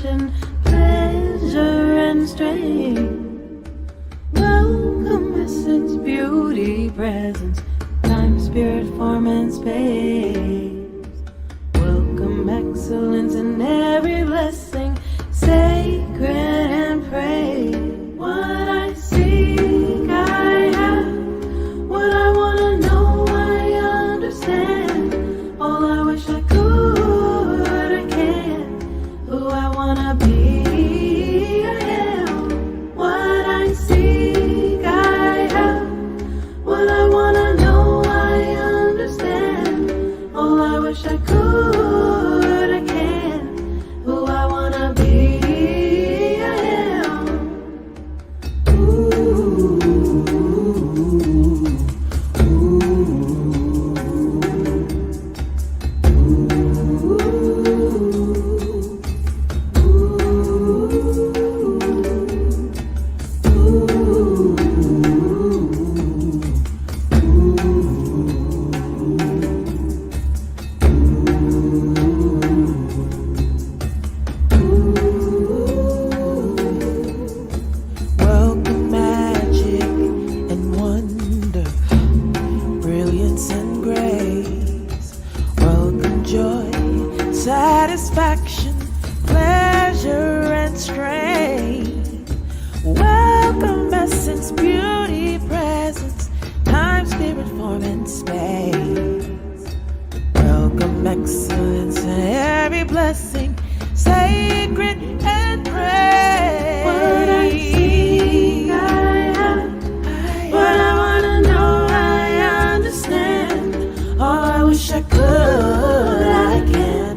satisfaction, pleasure and strain. Welcome essence, beauty, presence, time, spirit, form and space. Welcome excellence in every blessing, sacred and praise. What I seek, I have. What I wanna know, I understand. All I wish I could, I can. Who I wanna be, I am. What I seek, I have. What I wanna know, I understand. All I wish I could, I can. Who I wanna be, I am. Welcome magic and wonder, brilliance and grace. Welcome joy, satisfaction, pleasure and strain. Welcome essence, beauty, presence, time, spirit, form and space. Welcome excellence in every blessing, sacred and praise. What I seek, I have. What I wanna know, I understand. All I wish I could, I can.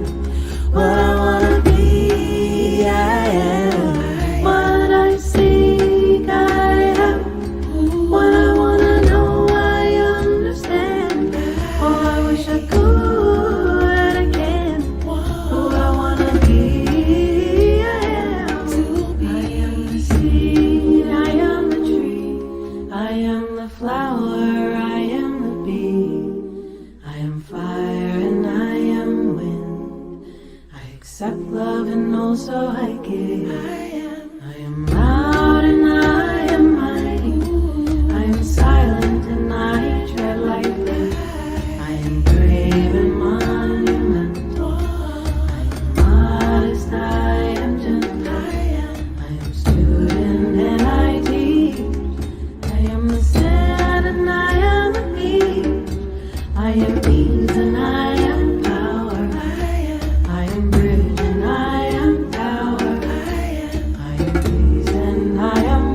What I wanna be, I am. What I seek, I have. What I wanna know, I understand. All I wish I could, I can. Who I wanna be, I am. I am the seed, I am the tree. I am the flower, I am the bee. I am fire and I am wind. I accept love and also I give. I am loud and I am mighty. I am silent and I tread lightly. I am brave and monumental. I am modest, I am gentle. I am student and I teach. I am the sand and I am the beach. I am ease and I am power. I am bridge and I am tower. I am peace and I am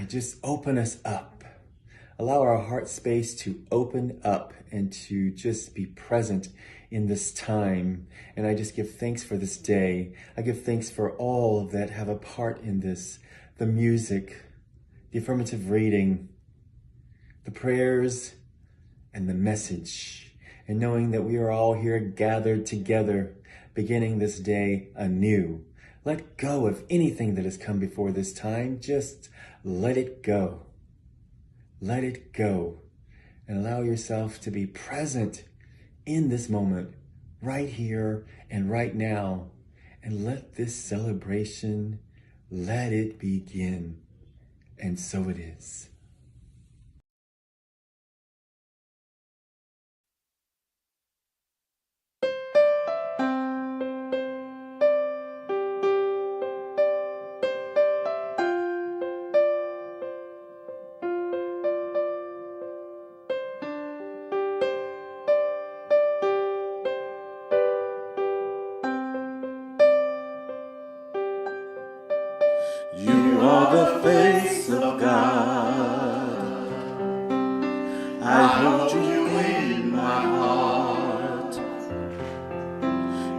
just open us up. Allow our heart space to open up and to just be present in this time. And I just give thanks for this day. I give thanks for all that have a part in this, the music, the affirmative reading, the prayers, and the message. And knowing that we are all here gathered together, beginning this day anew. Let go of anything that has come before this time. Just let it go. Let it go. And allow yourself to be present in this moment, right here and right now. And let this celebration, let it begin. And so it is. You are the face of God. I hold you in my heart.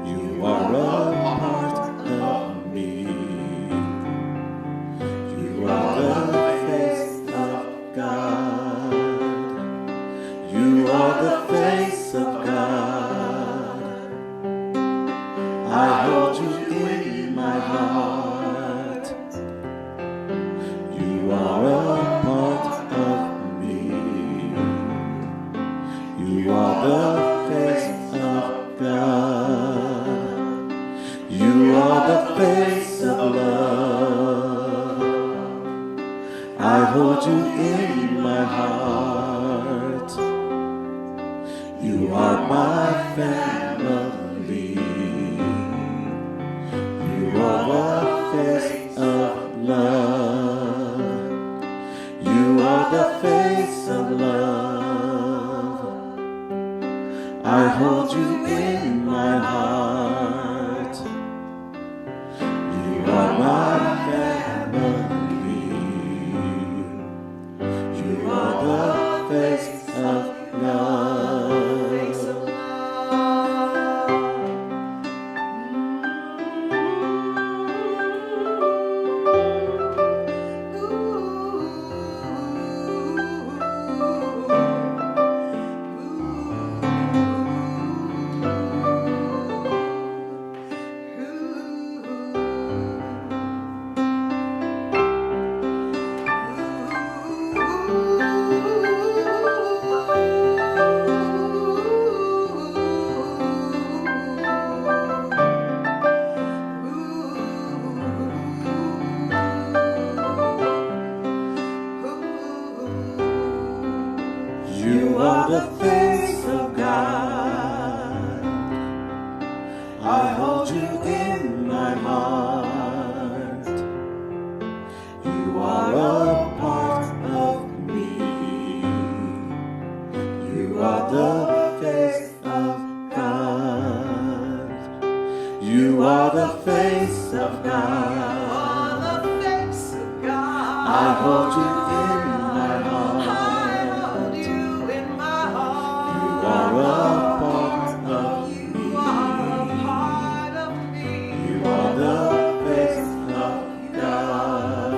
You are a part of me. You are the face of God. You are the face of God. I hold you in my heart. You are a part of me. You are the face of God. You are the face of love. I hold you in my heart. You are my family. You are the face of love. You are the face of love. I hold you in my heart. You are my family. You are the face of love. You are the face of God. I hold you in my heart. You are a part of me. You are the face of God. You are the face of God. I hold you in my heart. You are a part of me. You are the face of God.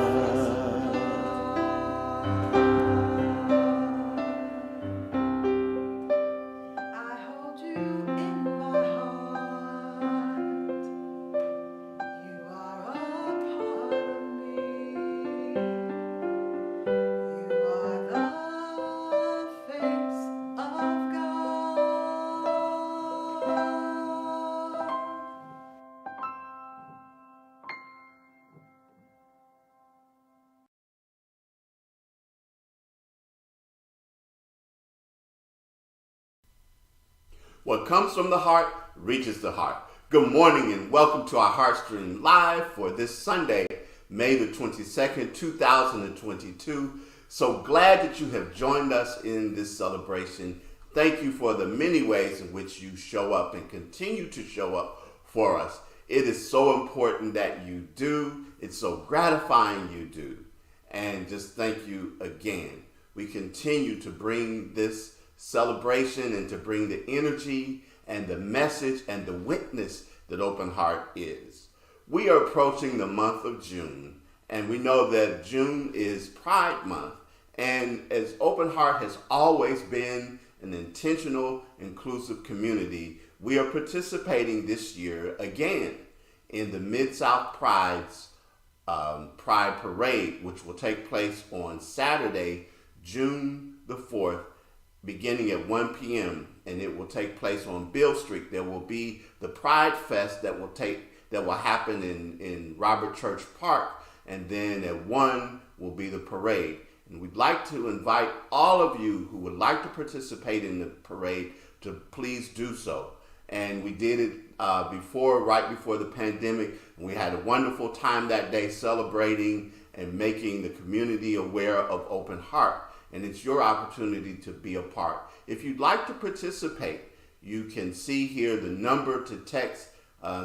I hold you in my heart. You are a part of me. You are the face of God. What comes from the heart reaches the heart. Good morning and welcome to our Heartstream Live for this Sunday, May the 22nd, 2022. So glad that you have joined us in this celebration. Thank you for the many ways in which you show up and continue to show up for us. It is so important that you do. It's so gratifying you do. and just thank you again. We continue to bring this celebration and to bring the energy and the message and the witness that Open Heart is. We are approaching the month of June, and we know that June is Pride Month. And as Open Heart has always been an intentional, inclusive community, we are participating this year again in the Mid-South Pride's Pride Parade, which will take place on Saturday, June the 4th, beginning at 1 p.m. and it will take place on Beale Street. There will be the Pride Fest that will happen in Robert Church Park, and then at 1 will be the parade. And we'd like to invite all of you who would like to participate in the parade to please do so. And we did it right before the pandemic. And we had a wonderful time that day celebrating and making the community aware of Open Heart. And it's your opportunity to be a part. If you'd like to participate, you can see here the number to text,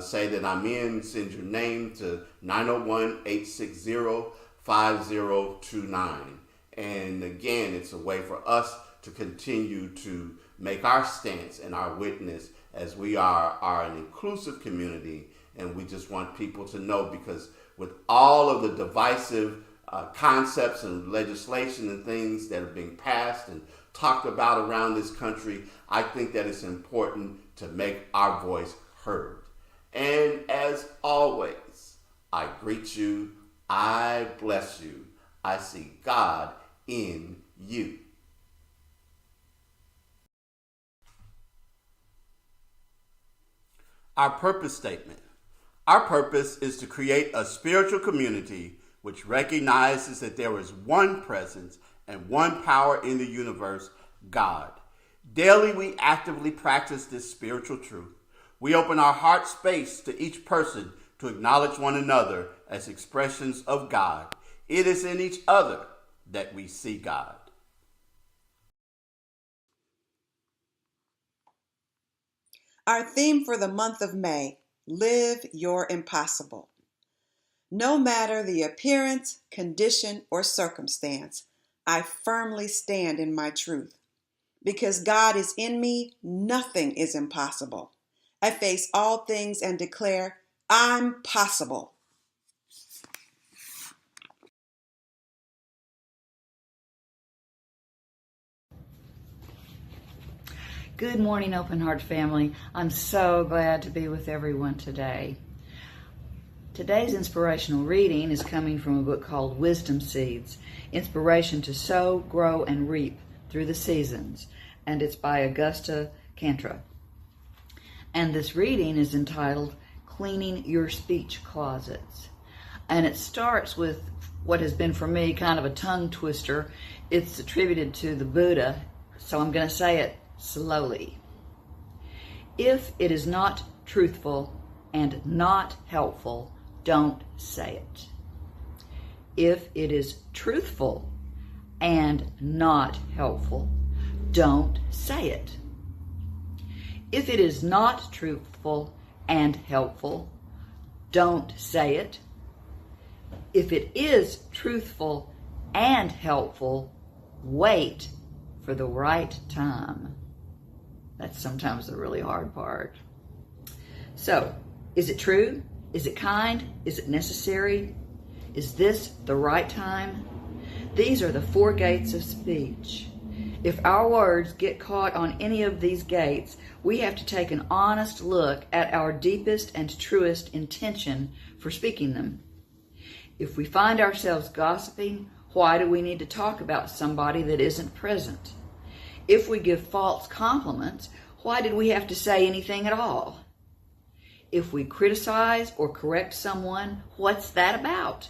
say that I'm in, send your name to 901-860-5029. And again, it's a way for us to continue to make our stance and our witness, as we are an inclusive community, and we just want people to know, because with all of the divisive concepts and legislation and things that are being passed and talked about around this country, I think that it's important to make our voice heard. And as always, I greet you, I bless you, I see God in you. Our purpose statement. Our purpose is to create a spiritual community which recognizes that there is one presence and one power in the universe, God. Daily, we actively practice this spiritual truth. We open our heart space to each person to acknowledge one another as expressions of God. It is in each other that we see God. Our theme for the month of May, Live Your Impossible. No matter the appearance, condition, or circumstance, I firmly stand in my truth. Because God is in me, nothing is impossible. I face all things and declare, I'm possible. Good morning, Open Heart family. I'm so glad to be with everyone today. Today's inspirational reading is coming from a book called Wisdom Seeds, Inspiration to Sow, Grow, and Reap Through the Seasons, and it's by Augusta Cantra. And this reading is entitled Cleaning Your Speech Closets. And it starts with what has been for me kind of a tongue twister. It's attributed to the Buddha, so I'm going to say it slowly. If it is not truthful and not helpful, don't say it. If it is truthful and not helpful, don't say it. If it is not truthful and helpful, don't say it. If it is truthful and helpful, wait for the right time. That's sometimes the really hard part. So, is it true? Is it kind? Is it necessary? Is this the right time? These are the 4 gates of speech. If our words get caught on any of these gates, we have to take an honest look at our deepest and truest intention for speaking them. If we find ourselves gossiping, why do we need to talk about somebody that isn't present? If we give false compliments, why did we have to say anything at all? If we criticize or correct someone, what's that about?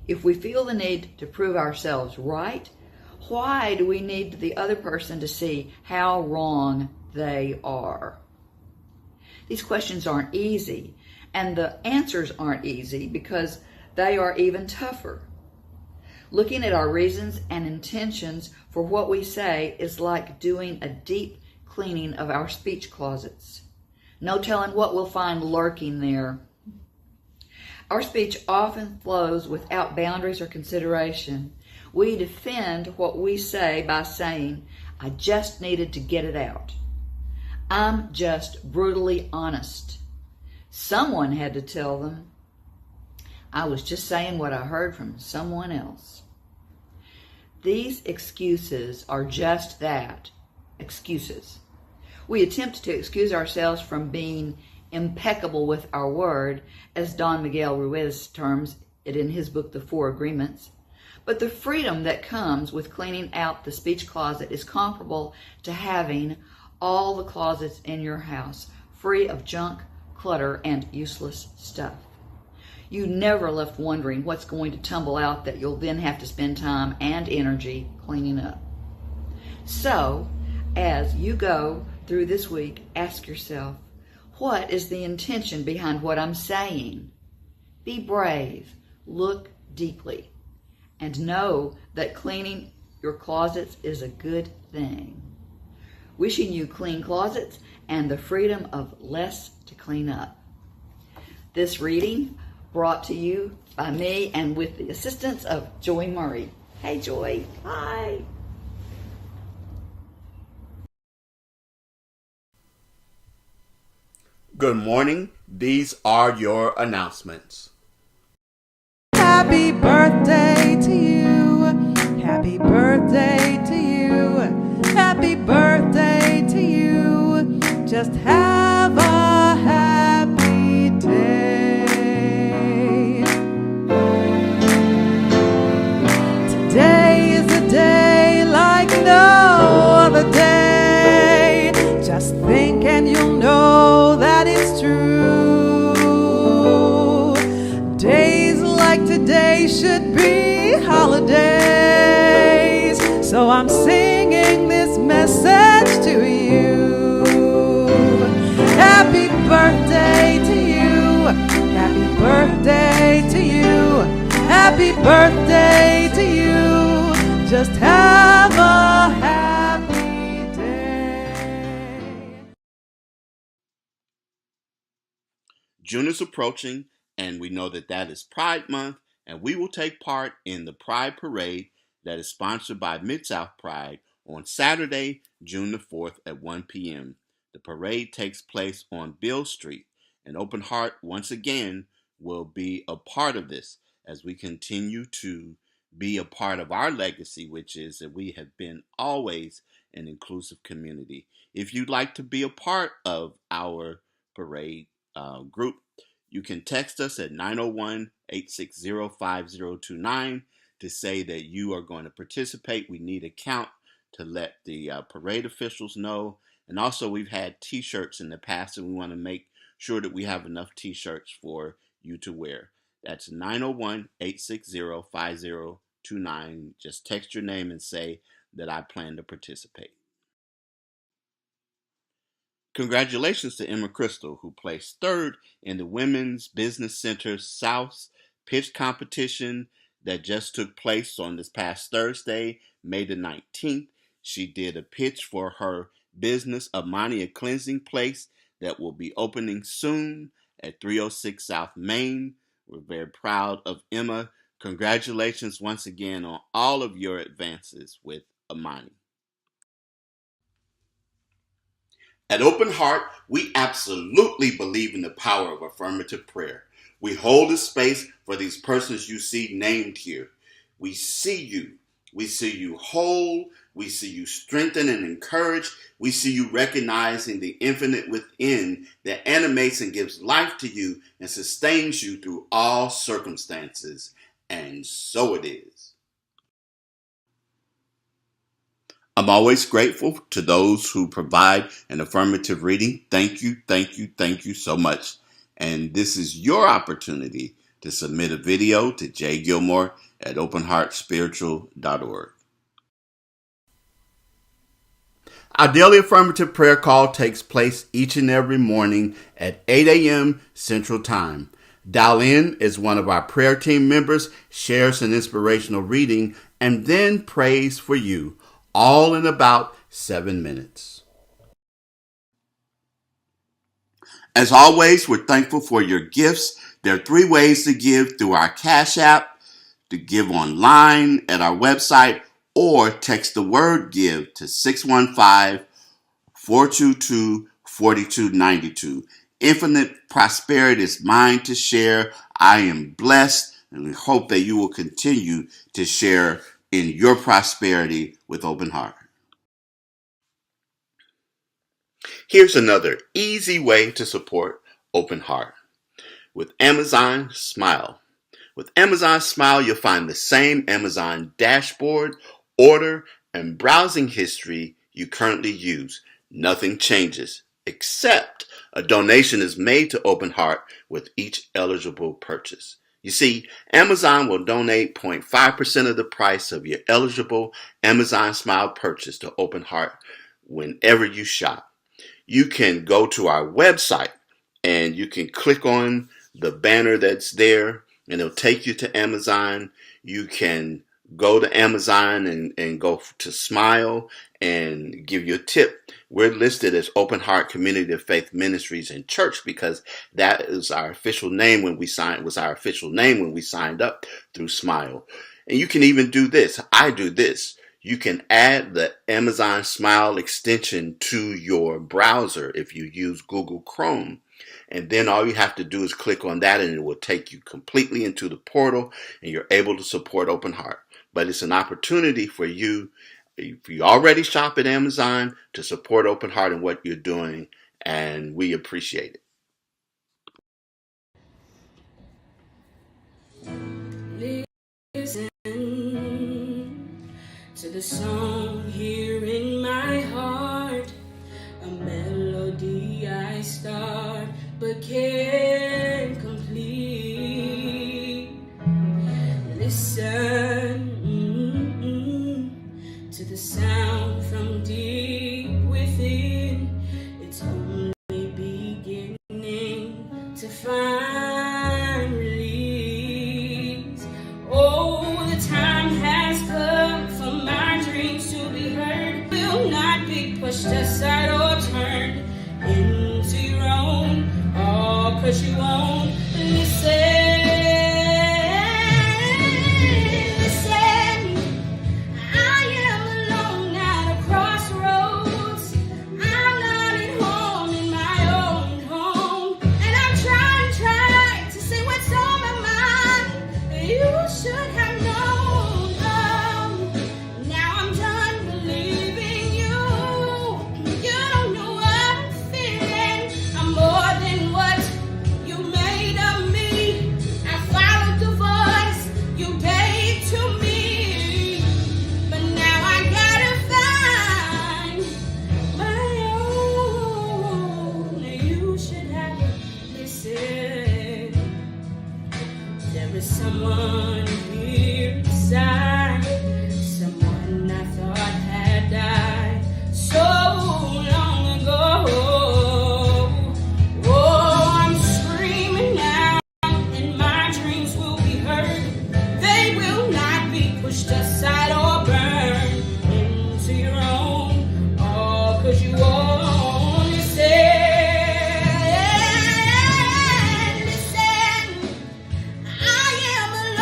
If we feel the need to prove ourselves right, why do we need the other person to see how wrong they are? These questions aren't easy, and the answers aren't easy because they are even tougher. Looking at our reasons and intentions for what we say is like doing a deep cleaning of our speech closets. No telling what we'll find lurking there. Our speech often flows without boundaries or consideration. We defend what we say by saying, I just needed to get it out. I'm just brutally honest. Someone had to tell them. I was just saying what I heard from someone else. These excuses are just that, excuses. We attempt to excuse ourselves from being impeccable with our word, as Don Miguel Ruiz terms it in his book, The Four Agreements. But the freedom that comes with cleaning out the speech closet is comparable to having all the closets in your house free of junk, clutter, and useless stuff. You never left wondering what's going to tumble out that you'll then have to spend time and energy cleaning up. So, as you go through this week, ask yourself, what is the intention behind what I'm saying? Be brave, look deeply, and know that cleaning your closets is a good thing. Wishing you clean closets and the freedom of less to clean up. This reading brought to you by me and with the assistance of Joy Murray. Hey, Joy. Hi. Good morning. These are your announcements. Happy birthday to you. Happy birthday to you. Happy birthday to you. Just have a happy day. Today is a day like no other day. Just think and you'll know that it's true. Days like today should be holidays. So I'm singing this message to you. Happy birthday to you. Happy birthday to you. Happy birthday to you. Just have a happy day. June is approaching, and we know that that is Pride Month, and we will take part in the Pride Parade that is sponsored by Mid-South Pride on Saturday, June the 4th at 1 p.m. The parade takes place on Bill Street, and Open Heart once again will be a part of this as we continue to be a part of our legacy, which is that we have been always an inclusive community. If you'd like to be a part of our parade group, you can text us at 901-860-5029 to say that you are going to participate. We need a count to let the parade officials know. And also, we've had t-shirts in the past, and we want to make sure that we have enough t-shirts for you to wear. That's 901-860-5029. Just text your name and say that I plan to participate. Congratulations to Emma Crystal, who placed third in the Women's Business Center South's pitch competition that just took place on this past Thursday, May the 19th. She did a pitch for her business, Amani, a cleansing place that will be opening soon at 306 South Main. We're very proud of Emma. Congratulations once again on all of your advances with Amani. At Open Heart, we absolutely believe in the power of affirmative prayer. We hold a space for these persons you see named here. We see you. We see you whole. We see you strengthened and encouraged. We see you recognizing the infinite within that animates and gives life to you and sustains you through all circumstances. And so it is. I'm always grateful to those who provide an affirmative reading. Thank you, thank you, thank you so much. And this is your opportunity to submit a video to Jay Gilmore at Openheartspiritual.org. Our daily affirmative prayer call takes place each and every morning at 8 a.m. Central Time. Dial in as one of our prayer team members shares an inspirational reading and then prays for you, all in about 7 minutes. As always, we're thankful for your gifts There are 3 ways to give: through our Cash App, to give online at our website, or text the word GIVE to 615-422-4292. Infinite prosperity is mine to share. I am blessed, and we hope that you will continue to share in your prosperity with Open Heart. Here's another easy way to support Open Heart. With Amazon Smile. With Amazon Smile, you'll find the same Amazon dashboard, order, and browsing history you currently use. Nothing changes, except a donation is made to Open Heart with each eligible purchase. You see, Amazon will donate 0.5% of the price of your eligible Amazon Smile purchase to Open Heart whenever you shop. You can go to our website and you can click on the banner that's there, and it'll take you to Amazon. You can go to Amazon and go to Smile and give you a tip. We're listed as Open Heart Community of Faith Ministries and Church because that is our official name when we signed up through Smile. And you can even do this. I do this. You can add the Amazon Smile extension to your browser if you use Google Chrome. And then all you have to do is click on that and it will take you completely into the portal and you're able to support Open Heart. But it's an opportunity for you, if you already shop at Amazon, to support Open Heart and what you're doing, and we appreciate Listen to the song here in my heart, a melody I start but can't complete. Listen to the sound from deep within. It's only beginning to find release. Oh, the time has come for my dreams to be heard. Will not be pushed aside or turned into your own. All 'cause you won't listen. Someone here beside, someone I thought had died so long ago. Oh, I'm screaming now, and my dreams will be heard. They will not be pushed aside or burned into your own. All 'cause you won't listen. I am alone.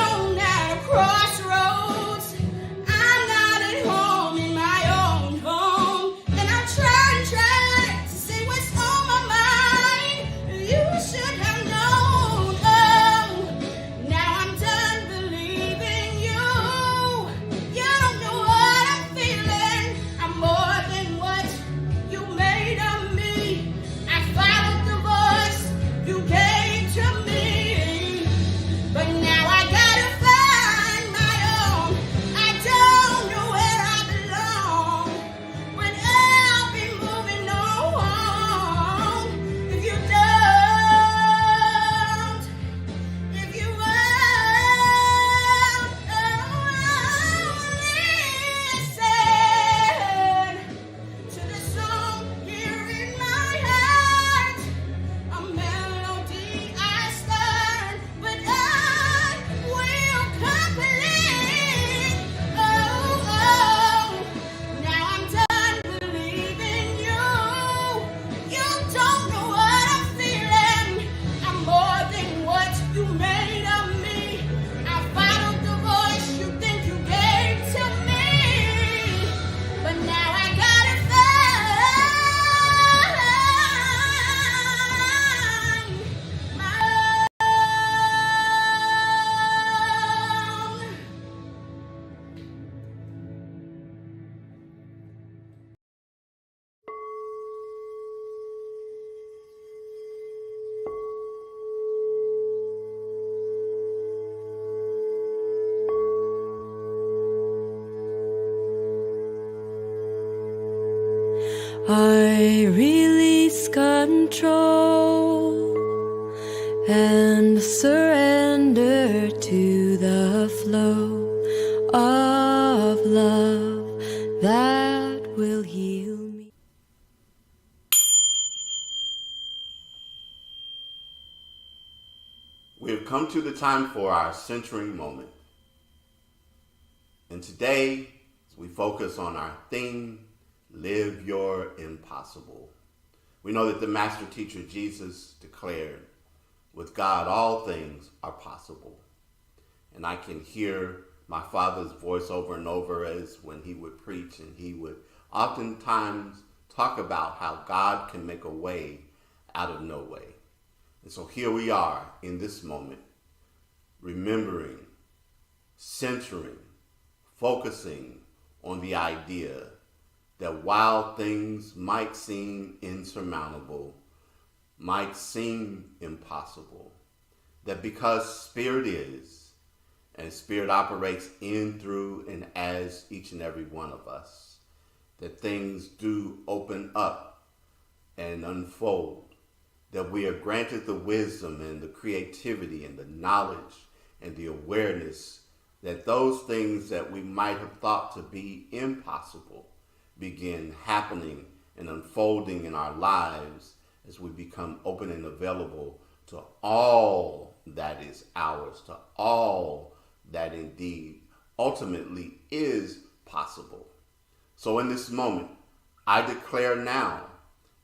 control and surrender to the flow of love that will heal me. We have come to the time for our centering moment. And today, as we focus on our theme, Live Your Impossible. We know that the Master Teacher Jesus declared, with God all things are possible. And I can hear my father's voice over and over as when he would preach, and he would oftentimes talk about how God can make a way out of no way. And so here we are in this moment, remembering, centering, focusing on the idea that while things might seem insurmountable, might seem impossible, that because Spirit is, and Spirit operates in, through, and as each and every one of us, that things do open up and unfold, that we are granted the wisdom and the creativity and the knowledge and the awareness that those things that we might have thought to be impossible begin happening and unfolding in our lives as we become open and available to all that is ours, to all that indeed ultimately is possible. So in this moment, I declare now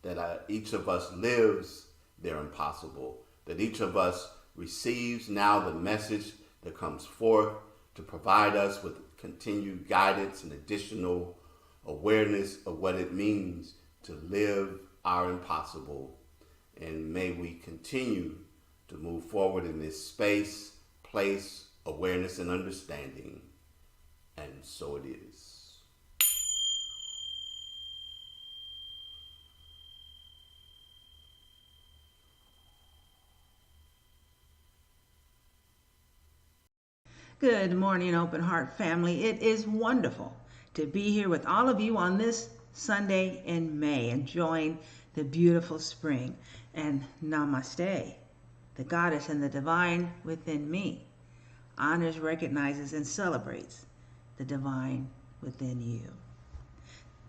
that each of us lives their impossible, that each of us receives now the message that comes forth to provide us with continued guidance and additional awareness of what it means to live our impossible. And may we continue to move forward in this space, place, awareness, and understanding. And so it is. Good morning, Open Heart family. It is wonderful to be here with all of you on this Sunday in May, enjoying the beautiful spring. And namaste, the goddess and the divine within me, honors, recognizes, and celebrates the divine within you.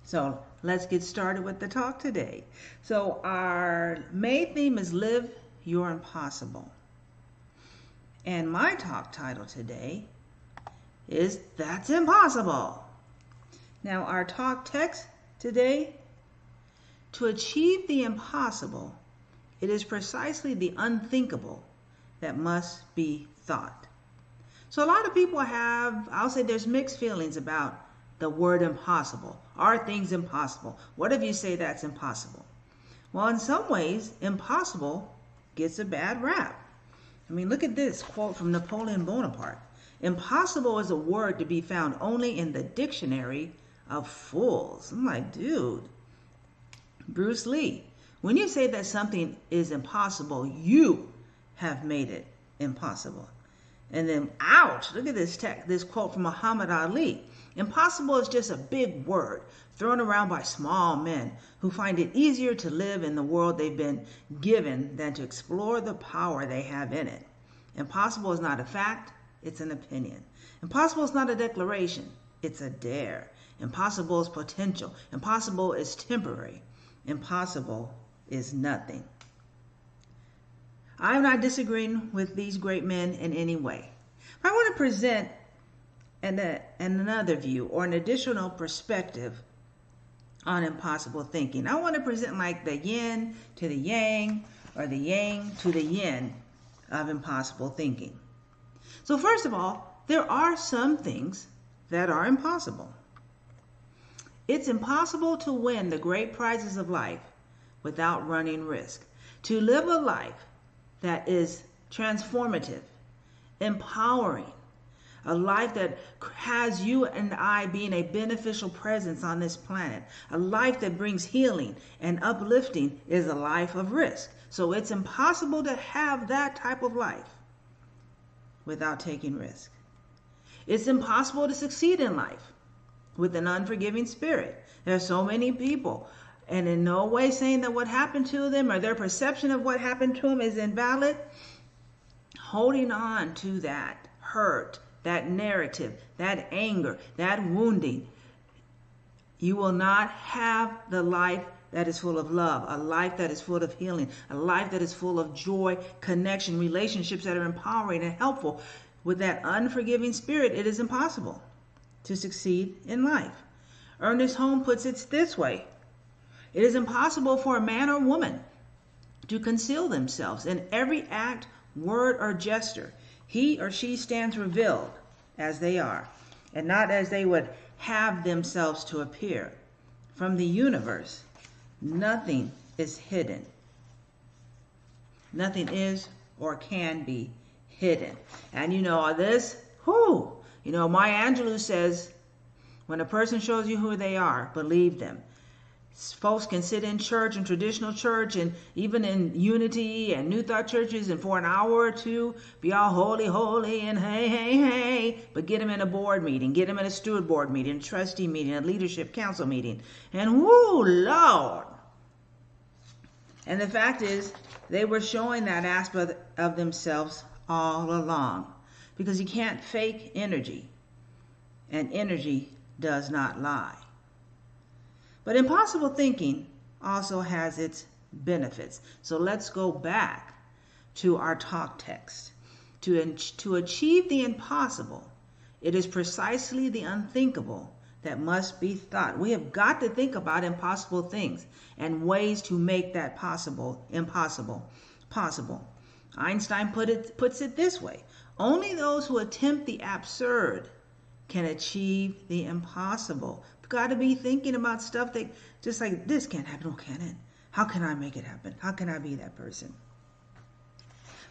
So let's get started with the talk today. So our May theme is Live Your Impossible. And my talk title today is That's Impossible. Now our talk text today, to achieve the impossible, it is precisely the unthinkable that must be thought. So a lot of people have, I'll say there's mixed feelings about the word impossible. Are things impossible? What if you say that's impossible? Well, in some ways, impossible gets a bad rap. I mean, look at this quote from Napoleon Bonaparte. Impossible is a word to be found only in the dictionary of fools. I'm like, dude. Bruce Lee, when you say that something is impossible, you have made it impossible. And then, ouch, look at this quote from Muhammad Ali. Impossible is just a big word thrown around by small men who find it easier to live in the world they've been given than to explore the power they have in it. Impossible is not a fact, it's an opinion. Impossible is not a declaration, it's a dare. Impossible is potential. Impossible is temporary. Impossible is nothing. I'm not disagreeing with these great men in any way. I want to present another view or an additional perspective on impossible thinking. I want to present like the yin to the yang, or the yang to the yin of impossible thinking. So first of all, there are some things that are impossible. It's impossible to win the great prizes of life without running risk. To live a life that is transformative, empowering, a life that has you and I being a beneficial presence on this planet, a life that brings healing and uplifting, is a life of risk. So it's impossible to have that type of life without taking risk. It's impossible to succeed in life with an unforgiving spirit. There are so many people and in no way saying that what happened to them or their perception of what happened to them is invalid, holding on to that hurt, that narrative, that anger, that wounding, you will not have the life that is full of love, a life that is full of healing, a life that is full of joy, connection, relationships that are empowering and helpful. With that unforgiving spirit, it is impossible to succeed in life. Ernest Holmes puts it this way: it is impossible for a man or woman to conceal themselves in every act, word, or gesture. He or she stands revealed as they are, and not as they would have themselves to appear. From the universe, nothing is hidden. Nothing is or can be hidden. And you know this, Maya Angelou says, when a person shows you who they are, believe them. Folks can sit in church and traditional church and even in Unity and New Thought churches and for an hour or two be all holy, holy and hey, hey, hey, but get them in a board meeting, get them in a steward board meeting, a trustee meeting, a leadership council meeting, and whoo, Lord. And the fact is, they were showing that aspect of themselves all along, because you can't fake energy, and energy does not lie. But impossible thinking also has its benefits. So let's go back to our talk text. To achieve the impossible, it is precisely the unthinkable that must be thought. We have got to think about impossible things and ways to make that impossible possible. Einstein puts it this way: only those who attempt the absurd can achieve the impossible. We've got to be thinking about stuff that just like, this can't happen. Oh, can it? How can I make it happen? How can I be that person?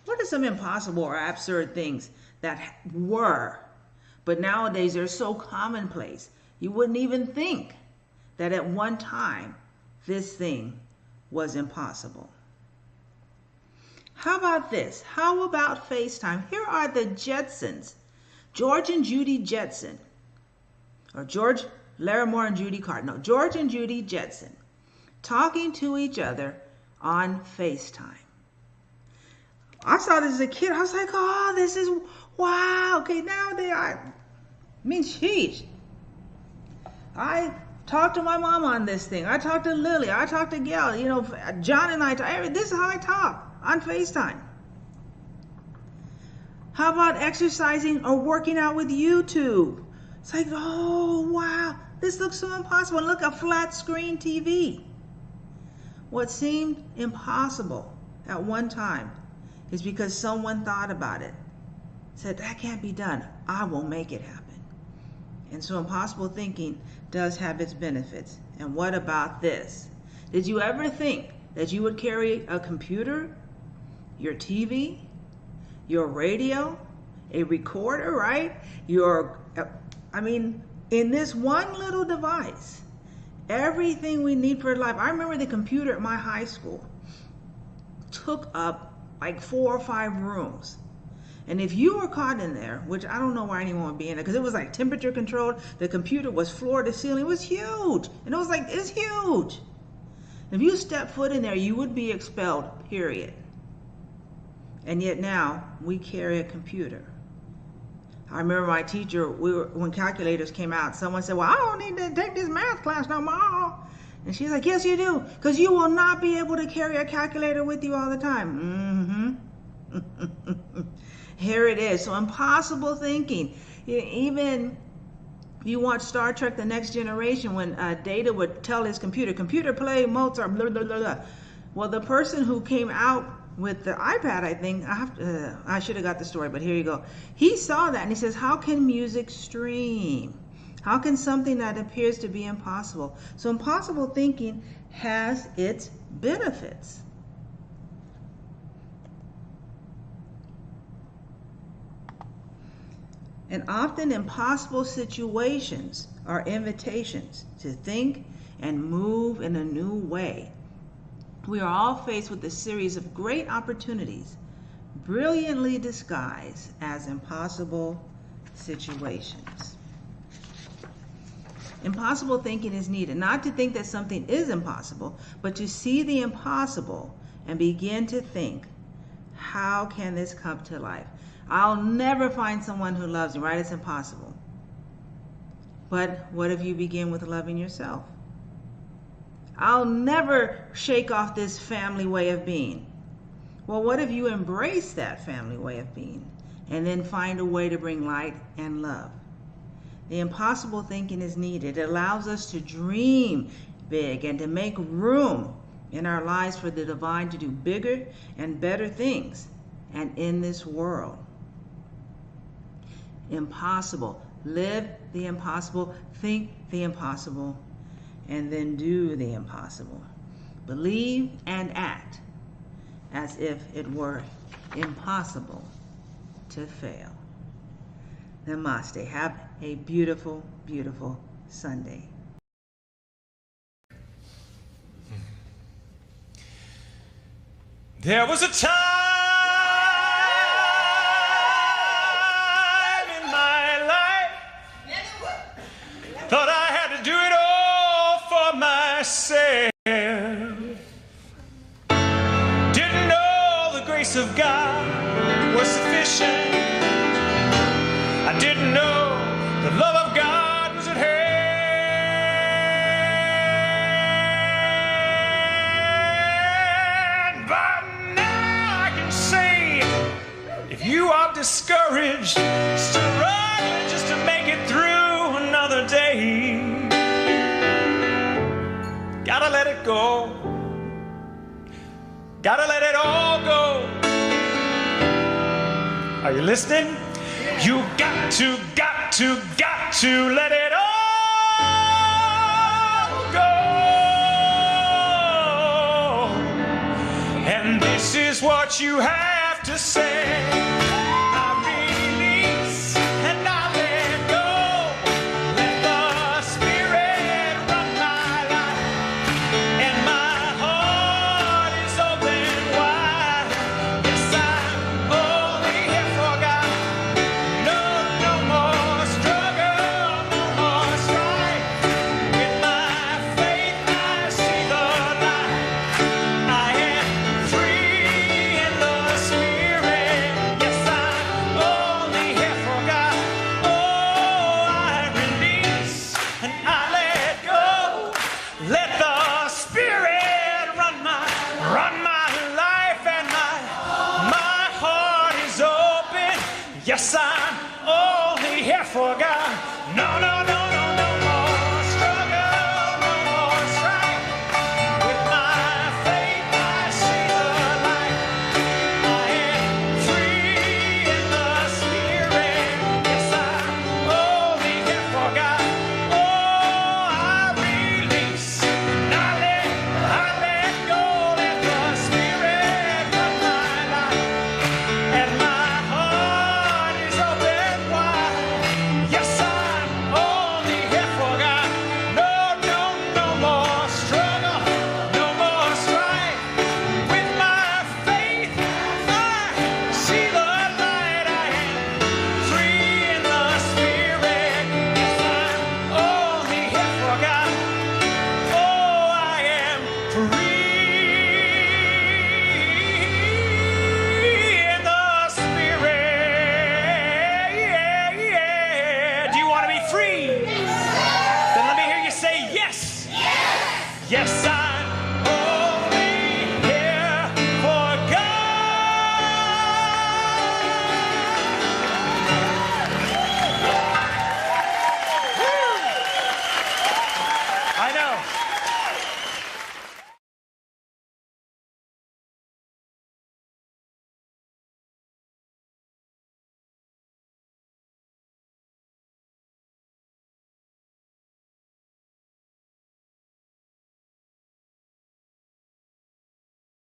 What are some impossible or absurd things that were, but nowadays they're so commonplace, you wouldn't even think that at one time this thing was impossible? How about this? How about FaceTime? Here are the Jetsons, George and Judy Jetson, or George Larimore and Judy Carter. No, George and Judy Jetson talking to each other on FaceTime. I saw this as a kid. I was like, oh, this is, wow. Okay, now they are. I mean, sheesh. I talked to my mom on this thing. I talked to Lily. I talked to Gail. John and I, this is how I talk on FaceTime. How about exercising or working out with YouTube? It's like, oh, wow, this looks so impossible. And look, a flat screen TV. What seemed impossible at one time is because someone thought about it, said, that can't be done. I will make it happen. And so impossible thinking does have its benefits. And what about this? Did you ever think that you would carry a computer, your TV, your radio, a recorder, right? In this one little device, everything we need for life. I remember the computer at my high school took up like 4 or 5 rooms. And if you were caught in there, which I don't know why anyone would be in there, because it was like temperature controlled, the computer was floor to ceiling, it was huge. And it was like, it's huge. If you step foot in there, you would be expelled, period. And yet now we carry a computer. I remember my teacher, when calculators came out, someone said, well, I don't need to take this math class no more. And she's like, yes, you do, because you will not be able to carry a calculator with you all the time. Here it is. So impossible thinking. Even you watch Star Trek The Next Generation, when Data would tell his computer play Mozart, blah, blah, blah, blah. Well, the person who came out with the iPad, I think, I should have got the story, but here you go. He saw that and he says, how can music stream? How can something that appears to be impossible? So impossible thinking has its benefits. And often impossible situations are invitations to think and move in a new way. We are all faced with a series of great opportunities, brilliantly disguised as impossible situations. Impossible thinking is needed, not to think that something is impossible, but to see the impossible and begin to think, how can this come to life? I'll never find someone who loves me, right? It's impossible. But what if you begin with loving yourself? I'll never shake off this family way of being. Well, what if you embrace that family way of being and then find a way to bring light and love? The impossible thinking is needed. It allows us to dream big and to make room in our lives for the divine to do bigger and better things and in this world. Impossible. Live the impossible, think the impossible, and then do the impossible. Believe and act as if it were impossible to fail. Namaste. Have a beautiful, beautiful Sunday. There was a time in my life, thought I had to do it all for myself. Didn't know the grace of God was sufficient. I didn't know the love of God was at hand. But now I can say, if you are discouraged, struggling just to make it through another day, gotta let it go. Gotta let it all go. Are you listening? You got to let it all go. And this is what you have to say. I release and I let go. Let the Spirit run my life. And my heart is open wide. Yes, I'm only here for God. No more struggle, no more strife. With my faith I see the light. I am free in the Spirit. Yes, I'm only here for God. Oh, I release and I let go. Let the Spirit run my life, and my heart is open. Yes, I'm only here for God. No.